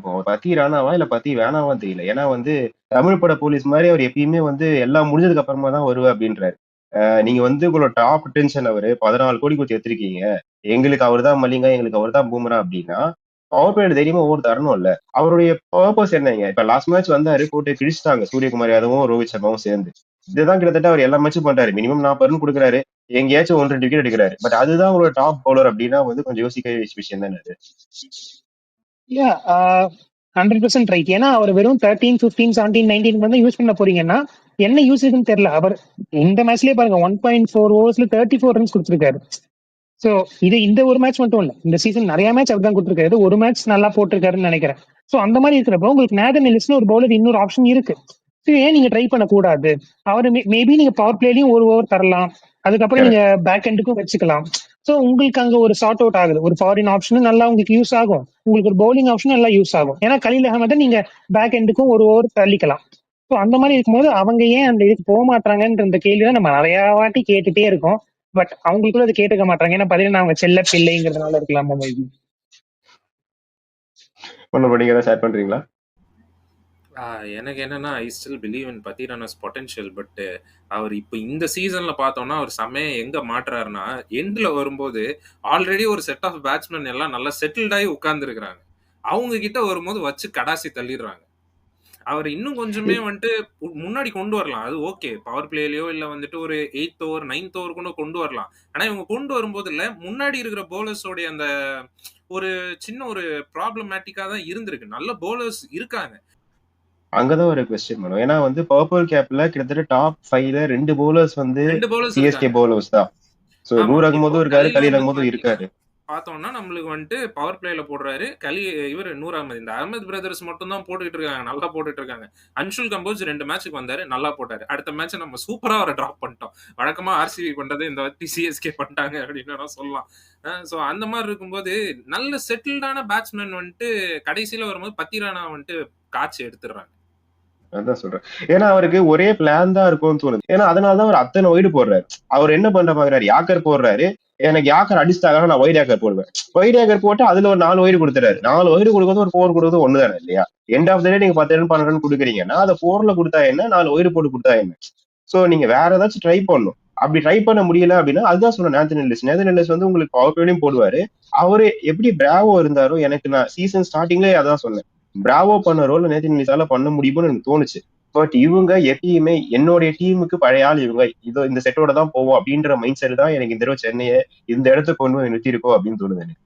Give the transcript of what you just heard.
இருக்கும். பத்தி ராணாவா இல்ல பத்தி வேணாவான்னு தெரியல. ஏன்னா வந்து தமிழ் பட போலீஸ் மாதிரி அவர் எப்பயுமே வந்து எல்லாம் முடிஞ்சதுக்கு அப்புறமா தான் வருவேன் அப்படின்றாரு. நீங்க வந்து உங்களோட டாப் டென்ஷன் அவரு 14 கோடி கொடுத்து எடுத்திருக்கீங்க. எங்களுக்கு அவர் தான் மல்லிங்கா, எங்களுக்கு அவர் தான் பூமரா அப்படின்னா பவர் பிளேயர் தைரியமா ஓவர் தரணும்ல. அவருடைய பர்பஸ் என்னங்க? இப்ப லாஸ்ட் மேட்ச் வந்தாரு, போட்டு கிழிச்சிட்டாங்க சூரியகுமார் யாதவும், ரோஹித் சர்மாவும் சேர்ந்து. இதுதான் கிட்டத்தட்ட அவர் எல்லா மேட்சும் பண்றாரு. மினிமம் 40 ரன் குடுக்குறாரு. எங்கேயாச்சும் 1, 2 விக்கெட் எடுக்கிறாரு. பட் அதுதான் உங்களோட டாப் பவுலர் அப்படின்னா வந்து கொஞ்சம் யோசிக்க வேண்டிய விஷயம் தானே அது. யா 100% ரைட். ஏன்னா அவர் வெறும் 13, 15, 17, 19 வந்து யூஸ் பண்ண போறீங்கன்னா என்ன யூஸ் இருக்குன்னு தெரியல. அவர் இந்த மேட்ச்லயே பாருங்க 1.4 ஓவர்ஸ்ல 34 ரன்ஸ் கொடுத்துருக்காரு. சோ இது இந்த ஒரு மேட்ச் மட்டும் இல்ல, இந்த சீசன் நிறைய மேட்ச் அவர் தான் கொடுத்துருக்காரு. ஒரு மேட்ச் நல்லா போட்டிருக்காருன்னு நினைக்கிறேன். சோ அந்த மாதிரி இருக்கிறப்ப உங்களுக்கு நேதன் எல்லிஸ்னு ஒரு பவுலர் இன்னொரு ஆப்ஷன் இருக்கு. சோ ஏன் நீங்க ட்ரை பண்ண கூடாது? அவர் மேபி நீங்க பவர் பிளேலயும் ஒரு ஓவர் தரலாம், அதுக்கப்புறம் நீங்க பேக் எண்டுக்கும் வச்சுக்கலாம். சோ உங்களுக்கு அங்க ஒரு சார்ட் அவுட் ஆகுது. ஒரு ஃபாரின் ஆப்ஷனும் நல்லா உங்களுக்கு யூஸ் ஆகும், உங்களுக்கு ஒரு பவுலிங் ஆப்ஷனும் நல்லா யூஸ் ஆகும். ஏன்னா கலீல் அகமதை நீங்க பேக் எண்டுக்கும் ஒரு ஓவர் தள்ளிக்கலாம். ஸோ அந்த மாதிரி இருக்கும்போது அவங்க ஏன் அந்த இதுக்கு போக மாட்டாங்கன்ற இந்த கேள்விதான் நம்ம நிறைய வாட்டி கேட்டுட்டே இருக்கோம். பட் அவங்களுக்குள்ள அதை கேட்டுக்க மாட்டாங்க. ஏன்னா பாத்தீங்கன்னா அவங்க செல்ல பிள்ளைங்கிறதுனால இருக்கலாம். ஒண்ணு நீங்க ஏதாவது ஷேர் பண்றீங்களா? எனக்கு என்னன்னா I still believe in Pathirana's potential. But அவர் இப்போ இந்த சீசன்ல பார்த்தோம்னா அவர் செம்மையை எங்க மாட்டுறாருன்னா எண்ட்ல வரும்போது ஆல்ரெடி ஒரு செட் ஆஃப் பேட்ஸ்மேன் எல்லாம் நல்லா செட்டில்டாகி உட்கார்ந்துருக்கிறாங்க. அவங்க கிட்ட வரும்போது வச்சு கடாசி தள்ளிடுறாங்க. அவர் இன்னும் கொஞ்சமே வந்துட்டு முன்னாடி கொண்டு வரலாம். அது ஓகே, பவர் பிளேலயோ இல்ல வந்துட்டு ஒரு 8th ஓவர் 9th ஓவர் கூட கொண்டு வரலாம். ஆனா இவங்க கொண்டு வரும்போது இல்ல முன்னாடி இருக்கிற பவுலர்ஸோடைய அந்த ஒரு சின்ன ஒரு ப்ராப்ளமேட்டிக்கா தான் இருந்திருக்கு. நல்ல பவுலர்ஸ் இருக்காங்க. அங்கதான் ஒரு கொஸ்டின் வரும். ஏன்னா வந்து பர்பிள் கேப்ல கிட்டத்தட்ட டாப் 5ல 2 பவுலர்ஸ் வந்து சிஎஸ்கே பவுலர்ஸ் தான். சோ நூர் அகமதும் இருக்காரு, கலீல் அகமதும் இருக்காரு. பார்த்தோம்னா நம்மளுக்கு வந்துட்டு பவர் பிளேல போடுறாரு இவர் நூர் அகமது. இந்த அகமது பிரதர்ஸ் மட்டும் தான் போட்டுக்கிட்டு இருக்காங்க, நல்லா போட்டுட்டு இருக்காங்க. அன்ஷுல் கம்போஸ் 2 மேட்சுக்கு வந்தாரு, நல்லா போட்டாரு. அடுத்த மேட்ச் நம்ம சூப்பரா அவரை டிராப் பண்ணிட்டோம். வழக்கமா ஆர்சிபி பண்றது இந்த வாட்டி சிஎஸ்கே பண்ணிட்டாங்க அப்படின்னு சொல்லலாம். சோ அந்த மாதிரி இருக்கும்போது நல்ல செட்டில்டான பேட்ஸ்மேன் வந்துட்டு கடைசியில வரும்போது பத்திரானா வந்துட்டு காட்சி எடுத்துடுறாங்க. அதான் சொல்றேன். ஏன்னா அவருக்கு ஒரே பிளான் தான் இருக்கும்னு தோணுது. ஏன்னா அதனாலதான் அவர் அத்தனை ஒய்டு போடுறாரு. அவர் என்ன பண்ற பாக்குறாரு, யாக்கர் போடுறாரு, எனக்கு யாக்கர் அடிச்சிட்டாங்க நான் ஒயிட் யாக்கர் போடுவேன். ஒயிட் யாக்கர் போட்டு அதுல ஒரு 4 ஒய்டு கொடுத்துறாரு. 4 ஒய்டு கொடுக்குறது ஒரு 4 கொடுக்குறது ஒண்ணுதானே இல்லையா? எண்ட் ஆஃப் த டே நீங்க 10 ரன் 12 ரன் கொடுக்குறீங்கன்னா அதை 4ல கொடுத்தா என்ன, 4 ஒய்டு போட்டு கொடுத்தா என்ன? சோ நீங்க வேற ஏதாச்சும் ட்ரை பண்ணணும். அப்படி ட்ரை பண்ண முடியல அப்படின்னா அதுதான் சொன்னேன். நேதன் எல்லிஸ் வந்து உங்களுக்கு பவர் பிளேலையும் போடுவாரு. அவரு எப்படி பிராவோ இருந்தாரோ, எனக்கு நான் சீசன் ஸ்டார்டிங்லயே அதான் சொன்னேன், பிராவோ பண்ண ரோல் நேதன் எல்லிஸால பண்ண முடியும்னு எனக்கு தோணுச்சு. பட் இவங்க எப்பயுமே என்னுடைய டீமுக்கு பழைய ஆள் இவங்க, இதோ இந்த செட்டோட தான் போவோம் அப்படின்ற மைண்ட் செட் தான் எனக்கு இந்த தடவை சென்னையை இந்த இடத்துக்கு கொண்டு போய் நிறுத்திருக்கோம் அப்படின்னு தோணுது எனக்கு.